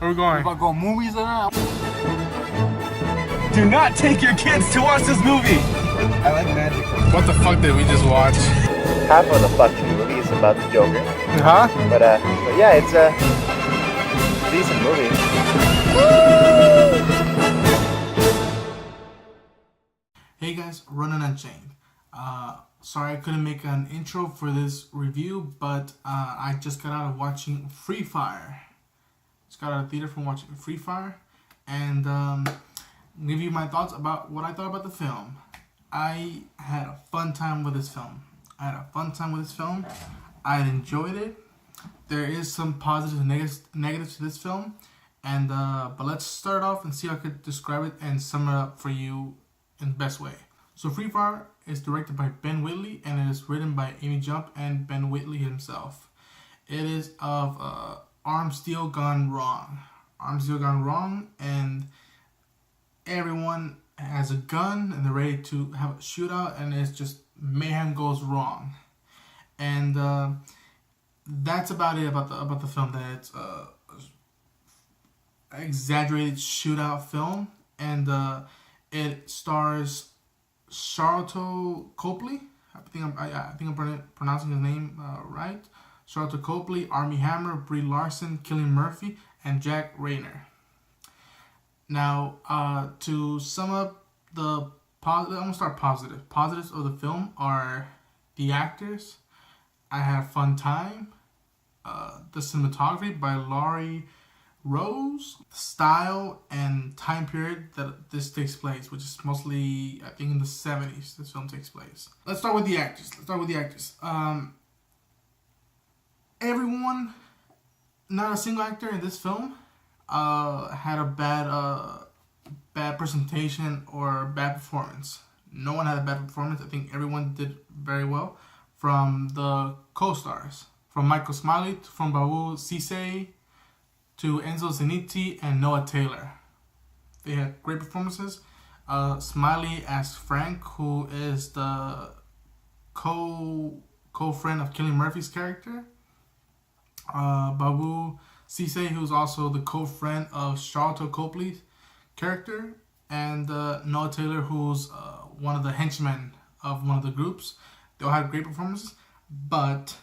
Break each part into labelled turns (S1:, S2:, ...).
S1: Where we going?
S2: We're about to go movies or not?
S3: Do not take your kids to watch this movie.
S2: I like magic.
S1: What the fuck did we just watch?
S4: Half of the fucking movie is about the Joker.
S1: Huh?
S4: But yeah, it's a decent movie.
S5: Hey guys, Running Unchained. Sorry I couldn't make an intro for this review, but I just got out of watching Free Fire. Just got out of theater from watching Free Fire, and give you my thoughts about what I thought about the film. I had a fun time with this film. I enjoyed it. There is some positives and negatives to this film, and but let's start off and see how I could describe it and sum it up for you in the best way. So Free Fire is directed by Ben Whitley and it is written by Amy Jump and Ben Whitley himself. It is of arms deal gone wrong. Arms deal gone wrong, and everyone has a gun and they're ready to have a shootout, and it's just mayhem goes wrong. And that's about it about the film. That it's exaggerated shootout film, and it stars Charlton Copley. I think I'm pronouncing his name right. Charlton Copley, Armie Hammer, Brie Larson, Cillian Murphy, and Jack Rayner. Now, to sum up the positive, I'm gonna start positive. Positives of the film are the actors. I had a fun time. The cinematography by Laurie Rose, style and time period that this takes place, which is mostly, I think, in the 70s. This film takes place. Let's start with the actors. Everyone, not a single actor in this film had a bad presentation or bad performance. No one had a bad performance. I think everyone did very well. From the co-stars, from Michael Smiley, from Babu Cisse, to Enzo Zeniti and Noah Taylor. They had great performances. Smiley as Frank, who is the co-friend of Cillian Murphy's character. Babu Cisse, who's also the co-friend of Charlton Copley's character. And Noah Taylor, who's one of the henchmen of one of the groups. They all had great performances, but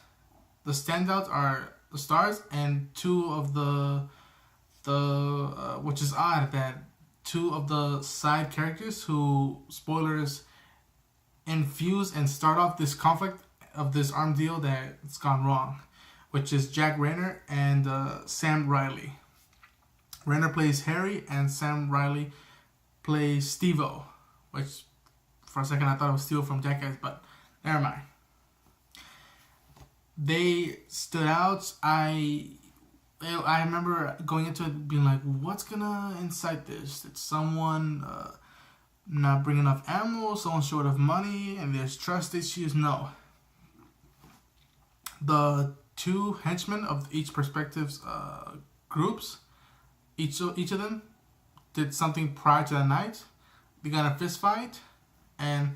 S5: the standouts are the stars and two of the which is odd that two of the side characters who, spoilers, infuse and start off this conflict of this arm deal that it's gone wrong, which is Jack Rayner and Sam Riley. Rayner plays Harry and Sam Riley plays Steve-O, which for a second I thought it was Steve from Jackass, but never mind. They stood out. I remember going into it being like, what's gonna incite this? It's someone not bringing enough ammo, someone short of money, and there's trust issues. No. The two henchmen of each perspective's groups, each of them did something prior to that night. They got in a fist fight, and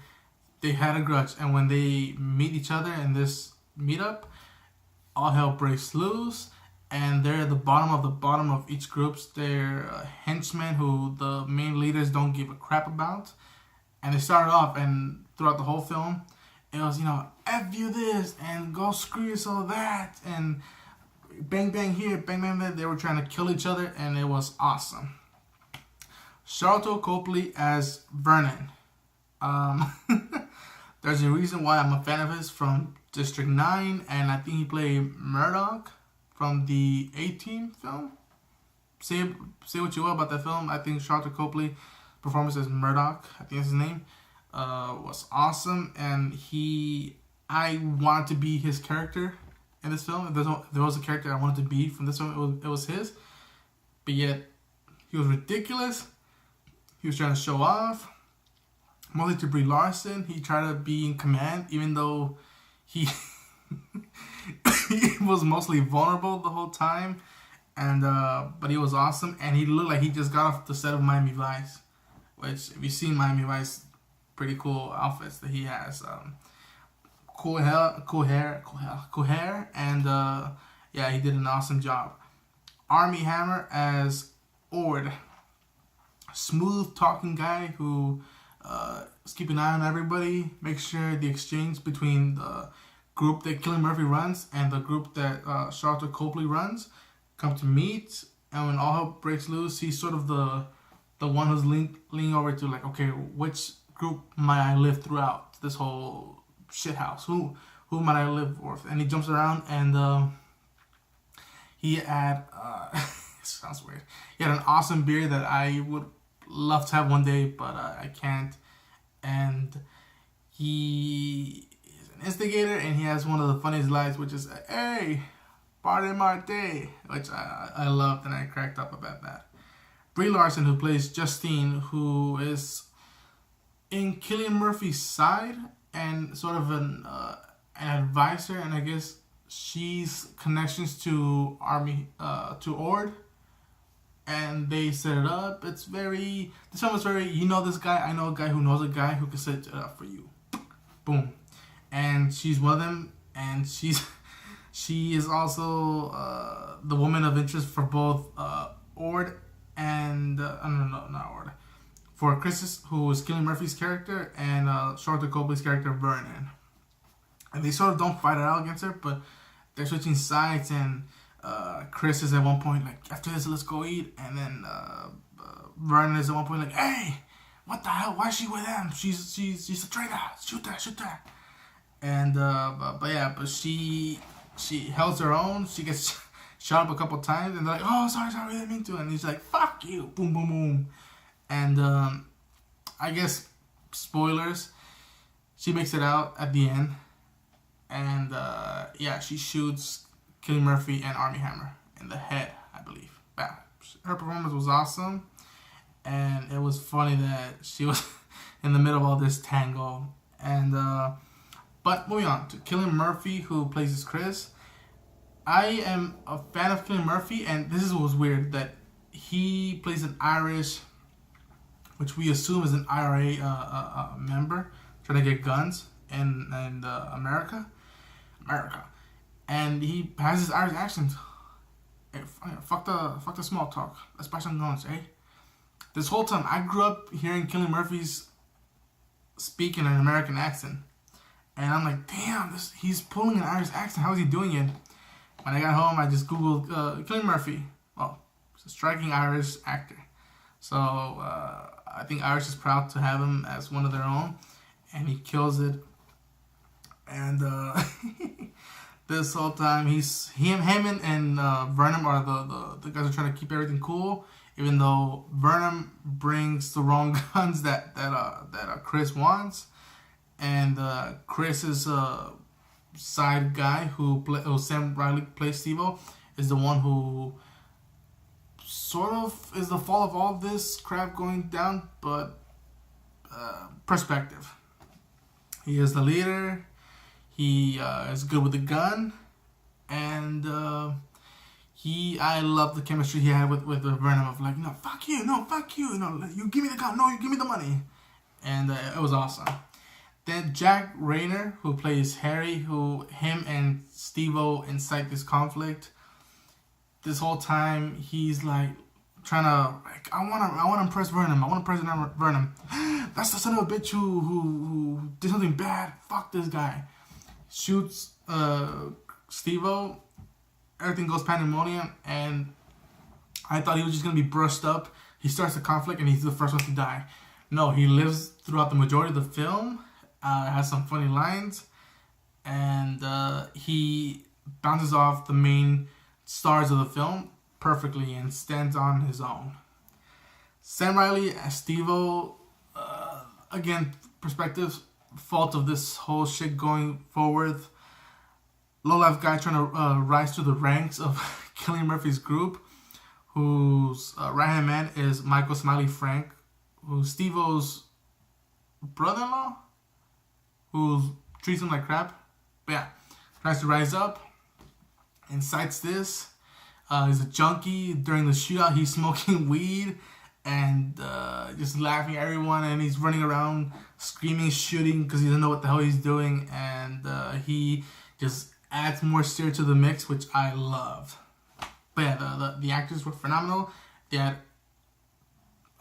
S5: they had a grudge. And when they meet each other in this meetup, all hell breaks loose, and they're at the bottom of each group's. They're henchmen who the main leaders don't give a crap about, and they started off, and throughout the whole film it was, F you this and go screw yourself that, and bang bang here, bang bang there. They were trying to kill each other, and it was awesome. Charlton Copley as Vernon. There's a reason why I'm a fan of his, from District 9, and I think he played Murdoch from the A-Team film. Say what you will about that film. I think Charlton Copley's performance as Murdoch, I think that's his name, was awesome, and I wanted to be his character in this film. If there was a character I wanted to be from this film, it was his. But yet, he was ridiculous. He was trying to show off. Mostly to Brie Larson, he tried to be in command, even though he he was mostly vulnerable the whole time, and but he was awesome, and he looked like he just got off the set of Miami Vice, which, if you've seen Miami Vice, pretty cool outfits that he has. Cool hair, and yeah, he did an awesome job. Army Hammer as Ord. Smooth talking guy who is keeping an eye on everybody, make sure the exchange between the group that Cillian Murphy runs and the group that Charlotte Copley runs come to meet. And when all hell breaks loose, he's sort of the one who's leaning over to like, okay, which group might I live throughout this whole shit house? Who might I live with? And he jumps around, and he had sounds weird. He had an awesome beer that I would love to have one day, but I can't. And he is an instigator, and he has one of the funniest lines, which is, "Hey, party my day," which I loved, and I cracked up about that. Brie Larson, who plays Justine, who is in Cillian Murphy's side and sort of an advisor, and I guess she's connections to Ord, and they set it up. This film is very, you know this guy, I know a guy who knows a guy who can set it up for you. Boom. And she's one of them, and she is also the woman of interest for both Ord and not Ord, for Chris, who is Cillian Murphy's character, and Charlotte Copley's character Vernon. And they sort of don't fight it out against her, but they're switching sides, and Chris is at one point like, "After this, let's go eat," and then Vernon is at one point like, "Hey, what the hell? Why is she with them? She's a traitor. Shoot her." And but she holds her own. She gets shot up a couple times, and they're like, "Oh, sorry, I didn't mean to." And he's like, "Fuck you!" Boom, boom, boom. And I guess spoilers. She makes it out at the end, and she shoots Cillian Murphy and Armie Hammer in the head, I believe. Yeah, her performance was awesome, and it was funny that she was in the middle of all this tango. And but moving on to Cillian Murphy, who plays as Chris. I am a fan of Cillian Murphy, and this is what was weird, that he plays an Irish, which we assume is an IRA member trying to get guns in America, and he has his Irish accent. Hey, fuck the small talk. Let's buy some guns, eh? This whole time I grew up hearing Cillian Murphy's speak in an American accent, and I'm like, damn, he's pulling an Irish accent. How is he doing it? When I got home, I just googled Cillian Murphy. Well, he's a striking Irish actor. So I think Irish is proud to have him as one of their own, and he kills it. And this whole time, him and Vernon are the guys who are trying to keep everything cool, even though Vernon brings the wrong guns that Chris wants, and Chris is side guy who Sam Riley plays Steve-O, is the one who sort of is the fall of all of this crap going down, but perspective. He is the leader. He is good with the gun, and I love the chemistry he had with Vernon of like, no, fuck you, you give me the gun, no, you give me the money, and it was awesome. Then Jack Rayner, who plays Harry, him and Steve-O incite this conflict. This whole time he's like trying to like, I want to impress Vernon. I want to impress Vernon. That's the son of a bitch who did something bad. Fuck this guy. Shoots Steve-O. Everything goes pandemonium, and I thought he was just gonna be brushed up. He starts the conflict, and he's the first one to die. No, he lives throughout the majority of the film. Has some funny lines, and he bounces off the main stars of the film perfectly and stands on his own. Sam Riley as Steve-O, again, perspective, fault of this whole shit going forward. Low-life guy trying to rise to the ranks of Cillian Murphy's group, whose right-hand man is Michael Smiley Frank, who's Steve-O's brother-in-law, who treats him like crap. But yeah, tries to rise up, incites this. He's a junkie. During the shootout, he's smoking weed and just laughing at everyone, and he's running around screaming, shooting because he doesn't know what the hell he's doing, and he just adds more steer to the mix, which I love. But yeah, the actors were phenomenal. They had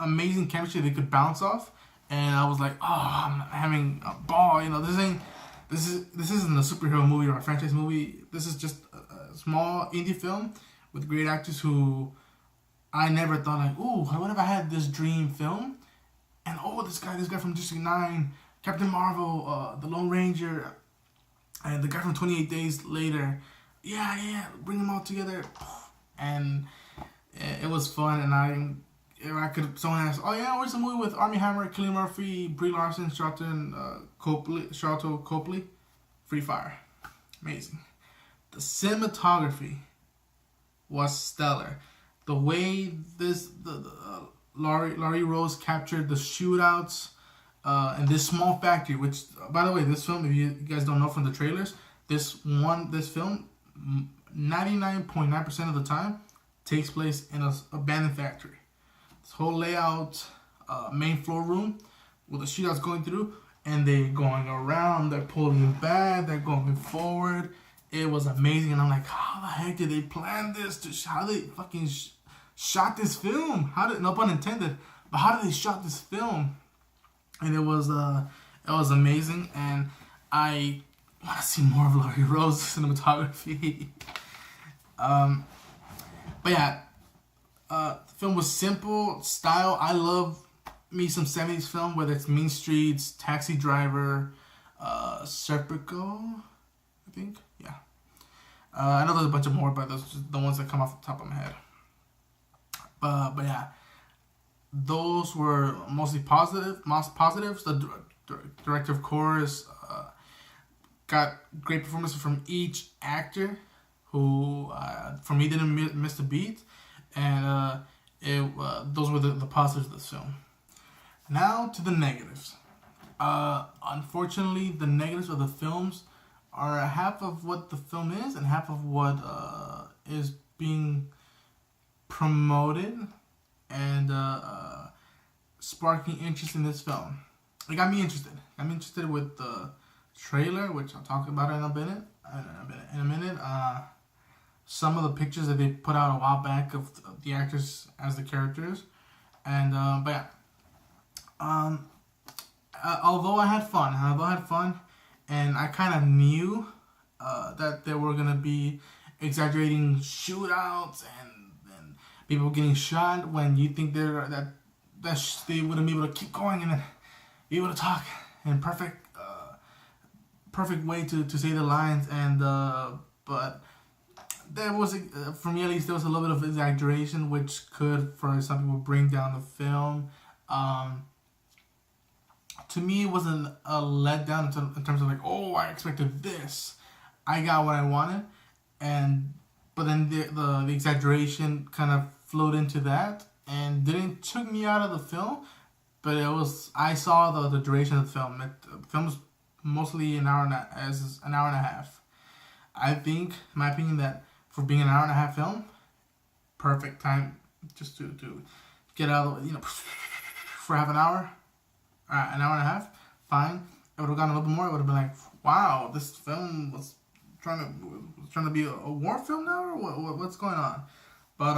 S5: amazing chemistry they could bounce off, and I was like, oh, I'm having a ball. You know, this isn't a superhero movie or a franchise movie. This is just a small indie film with great actors who I never thought like, ooh, what if I had this dream film? And oh, this guy from District 9, Captain Marvel, the Lone Ranger, and the guy from 28 Days Later. Yeah, bring them all together. And it was fun, and someone asked, oh yeah, where's the movie with Armie Hammer, Cillian Murphy, Brie Larson, Sharlto Copley? Free Fire. Amazing. The cinematography was stellar. The way Laurie Rose captured the shootouts in this small factory, which, by the way, this film, if you guys don't know from the trailers, this film, 99.9% of the time takes place in an abandoned factory. This whole layout, main floor room with the shootouts going through, and they're going around, they're pulling back, they're going forward. It was amazing, and I'm like, how the heck did they plan this? How they fucking shot this film? No pun intended, but how did they shot this film? And it was amazing, and I want to see more of Laurie Rose's cinematography. But yeah, the film was simple, style. I love me some 70s film, whether it's Mean Streets, Taxi Driver, Serpico, I think. Yeah. I know there's a bunch of more, but those are the ones that come off the top of my head. But yeah, those were mostly positives. The director, of course, got great performances from each actor, who for me didn't miss a beat, and those were the positives of this film. Now to the negatives. Unfortunately, the negatives of the films are half of what the film is and half of what is being promoted and sparking interest in this film. It got me interested. I'm interested with the trailer, which I'll talk about in a minute. Some of the pictures that they put out a while back of the actors as the characters, and but yeah. Although I had fun, and I kind of knew that there were gonna be exaggerating shootouts and people getting shot when you think they wouldn't be able to keep going and then be able to talk in perfect way to say the lines, and but there was for me at least there was a little bit of exaggeration, which could for some people bring down the film. To me, it wasn't a letdown in terms of like, oh, I expected this. I got what I wanted, but then the exaggeration kind of flowed into that and didn't took me out of the film. But I saw the duration of the film. The film was mostly an hour and a half. I think, in my opinion, that for being an hour and a half film, perfect time just to get out of for half an hour. An hour and a half, fine. It would have gotten a little bit more. It would have been like, wow, this film was trying to be a war film now, or what's going on? But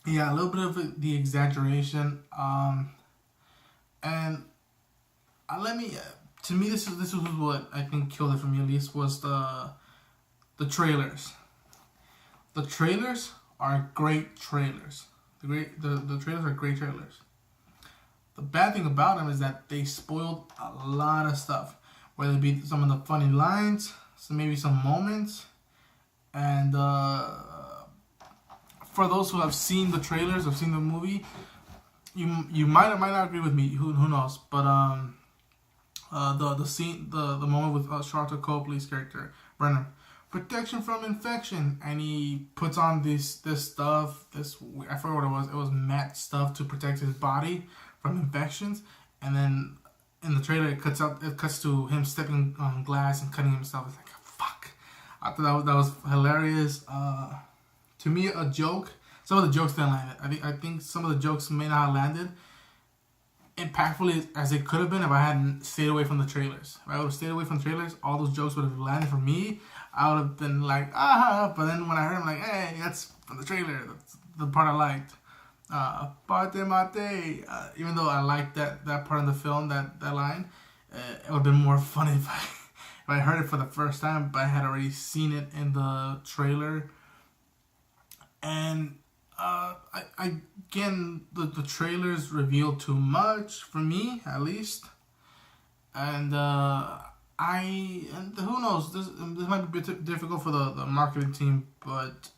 S5: yeah, a little bit of the exaggeration. And to me, this was what I think killed it for me at least, was the trailers. The trailers are great trailers. The trailers are great trailers. The bad thing about them is that they spoiled a lot of stuff, whether it be some of the funny lines, maybe some moments, and for those who have seen the trailers, have seen the movie, you might or might not agree with me. Who knows? But the scene, the moment with Sharlto Copley's character Brenner, protection from infection, and he puts on this stuff. I forgot what it was. It was matte stuff to protect his body from infections, and then in the trailer it cuts to him stepping on glass and cutting himself. It's like, fuck. I thought that was hilarious. To me, a joke. Some of the jokes didn't land. I think some of the jokes may not have landed impactfully as it could have been if I hadn't stayed away from the trailers. If I would have stayed away from the trailers, all those jokes would have landed for me I would have been like, ah, but then when I heard him like, hey, that's from the trailer, that's the part I liked. Parte mate. Even though I liked that part of the film, that line, it would have been more funny if I heard it for the first time, but I had already seen it in the trailer. And again, the trailers reveal too much for me, at least. And who knows, this might be a bit difficult for the marketing team, but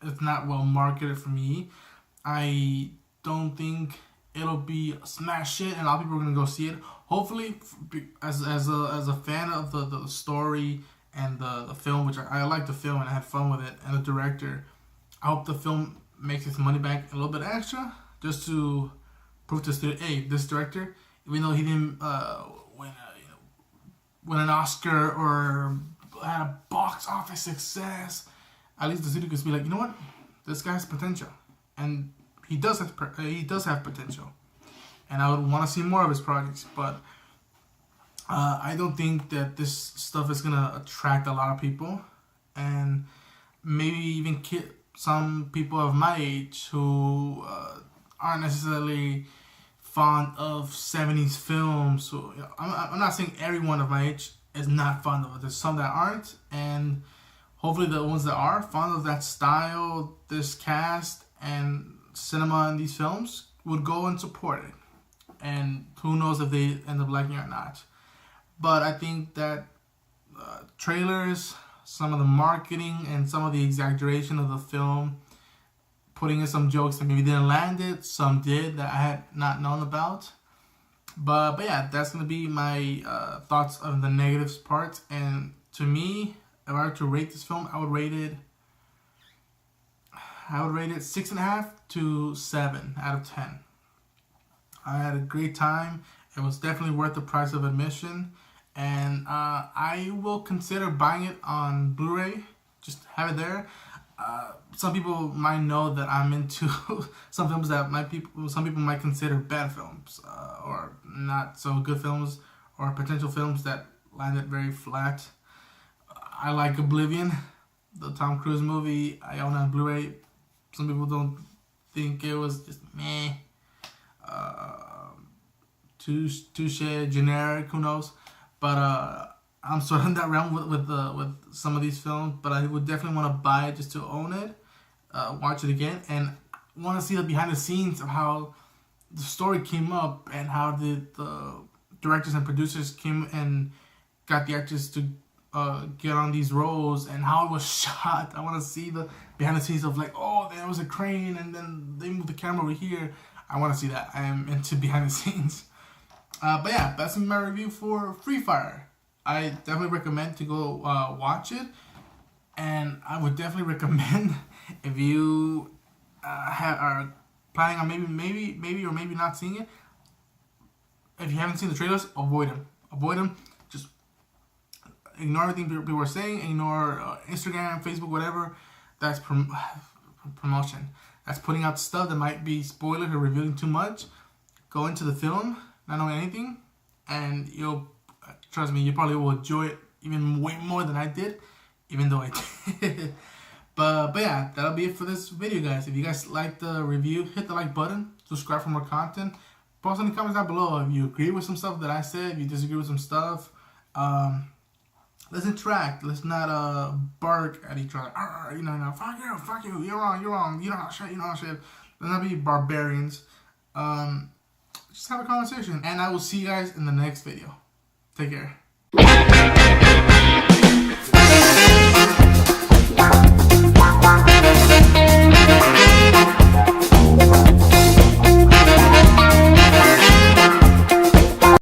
S5: it's not well marketed for me. I don't think it'll be a smash hit, and a lot of people are gonna go see it. Hopefully, as a fan of the story and the film, which I like the film and I had fun with it, and the director, I hope the film makes its money back a little bit extra, just to prove to the studio, hey, this director, even though he didn't win an Oscar or had a box office success, at least the studio could be like, you know what, this guy has potential, and he does have potential, and I would want to see more of his projects. But I don't think that this stuff is gonna attract a lot of people, and maybe even some people of my age who aren't necessarily fond of 70s films. So I'm not saying everyone of my age is not fond of it. There's some that aren't, and hopefully the ones that are fond of that style, this cast, and cinema in these films would go and support it. And who knows if they end up liking it or not. But I think that trailers, some of the marketing, and some of the exaggeration of the film, putting in some jokes that maybe didn't land it, some did that I had not known about. But yeah, that's gonna be my thoughts on the negatives part. And to me, if I were to rate this film, I would rate it 6.5 to 7 out of 10. I had a great time. It was definitely worth the price of admission, and I will consider buying it on Blu-ray. Just have it there. Some people might know that I'm into some films that some people might consider bad films, or not so good films, or potential films that landed very flat. I like Oblivion, the Tom Cruise movie. I own it on Blu-ray. Some people don't think it was just meh, touche, generic, who knows. But I'm sort of in that realm with some of these films. But I would definitely want to buy it just to own it, watch it again, and want to see the behind the scenes of how the story came up and how the directors and producers came and got the actors to get on these roles, and how it was shot. I want to see the behind the scenes of like, oh, there was a crane and then they moved the camera over here. I want to see that. I am into behind the scenes. But yeah, that's my review for Free Fire. I definitely recommend to go watch it, and I would definitely recommend if you are planning on maybe or maybe not seeing it. If you haven't seen the trailers, avoid them. Just ignore everything people are saying. Ignore Instagram, Facebook, whatever. That's promotion. That's putting out stuff that might be spoilers or revealing too much. Go into the film not knowing anything, and trust me, you probably will enjoy it even way more than I did, even though I did. But yeah, that'll be it for this video, guys. If you guys like the review, hit the like button, subscribe for more content, post any comments down below if you agree with some stuff that I said, if you disagree with some stuff. Let's interact. Let's not bark at each other. Fuck you, you're wrong, you know how shit. Let's not be barbarians. Just have a conversation, and I will see you guys in the next video. Take care.